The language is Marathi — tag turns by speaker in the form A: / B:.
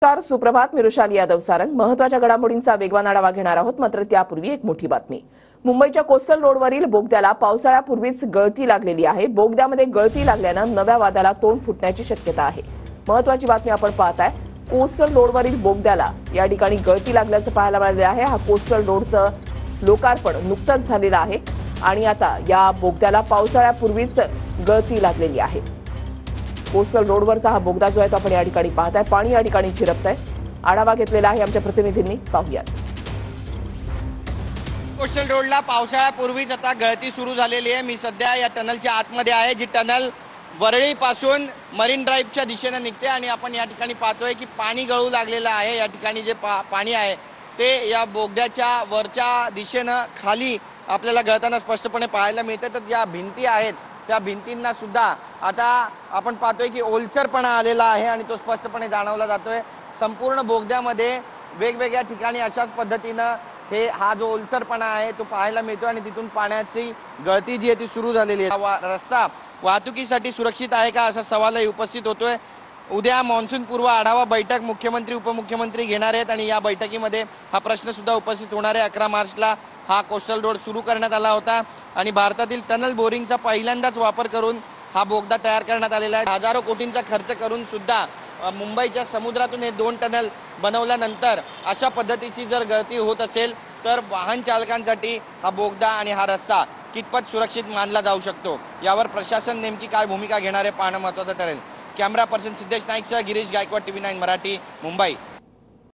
A: नमस्कार, सुप्रभात. मी रुशाली यादव सारंग. महत्त्वाच्या घडामोडींचा वेगवान आढावा घेणार आहोत. मात्र त्यापूर्वी एक मोठी बातमी. मुंबईच्या कोस्टल रोडवरील बोगद्याला पावसाळ्यापूर्वीच गळती लागलेली आहे. बोगद्यामध्ये गळती लागल्यानं नव्या वादाला तोंड फुटण्याची शक्यता आहे. महत्त्वाची बातमी आपण पाहताय. कोस्टल रोडवरील बोगद्याला या ठिकाणी गळती लागल्याचं पाहायला मिळाले आहे. हा कोस्टल रोडचं लोकार्पण नुकतंच झालेलं आहे आणि आता या बोगद्याला पावसाळ्यापूर्वीच गळती लागलेली आहे. कोस्टल रोडवरचा हा बोगदा जो आहे तो आपण या ठिकाणी पाहताय. पाणी या ठिकाणी झिरपतंय. आढावा घेतलेला आहे आमच्या प्रतिनिधींनी. पाहूयात.
B: कोस्टल रोडला पावसाळ्यापूर्वीच आता गळती सुरू झालेली आहे. मी सध्या या टनलच्या आतमध्ये आहे, जी टनल वरळीपासून मरीन ड्राईव्हच्या दिशेने निघते आणि आपण या ठिकाणी पाहतोय की पाणी गळू लागलेलं आहे. या ठिकाणी जे पाणी आहे ते या बोगद्याच्या वरच्या दिशेनं खाली आपल्याला गळताना स्पष्टपणे पाहायला मिळते. तर ज्या भिंती आहेत त्या भिंतींना सुद्धा आता आपण पाहतोय की ओलसरपणा आलेला आहे आणि तो स्पष्टपणे जाणवला जातोय. संपूर्ण बोगद्यामध्ये वेगवेगळ्या ठिकाणी अशाच पद्धतीनं हा जो ओलसरपणा आहे तो पाहायला मिळतो आणि तिथून पाण्याची गळती जी आहे ती सुरू झालेली आहे. रस्ता वाहतुकीसाठी सुरक्षित आहे का असा सवालही उपस्थित होतोय. उद्या मान्सून पूर्व आढावा बैठक मुख्यमंत्री उपमुख्यमंत्री घेणार आहेत आणि या बैठकीमध्ये हा प्रश्न सुद्धा उपस्थित होणार आहे. 11 मार्चला हा कोस्टल रोड सुरू करण्यात आला होता आणि भारतातील टनल बोरिंगचा पहिल्यांदाच वापर करून हा बोगदा तयार करण्यात आलेला आहे. हजारो कोटींचा खर्च करून सुद्धा मुंबईच्या समुद्रातून हे 2 टनल बनवल्यानंतर अशा पद्धतीची जर गळती होत असेल तर वाहन चालकांसाठी हा बोगदा आणि हा रस्ता कितपत सुरक्षित मानला जाऊ शकतो यावर प्रशासन नेमकी काय भूमिका घेणार आहे पाहणं महत्त्वाचं ठरेल. कॅमेरा पर्सन सिद्धेश नाईकसह गिरीश गायकवाड, TV9 मराठी, मुंबई.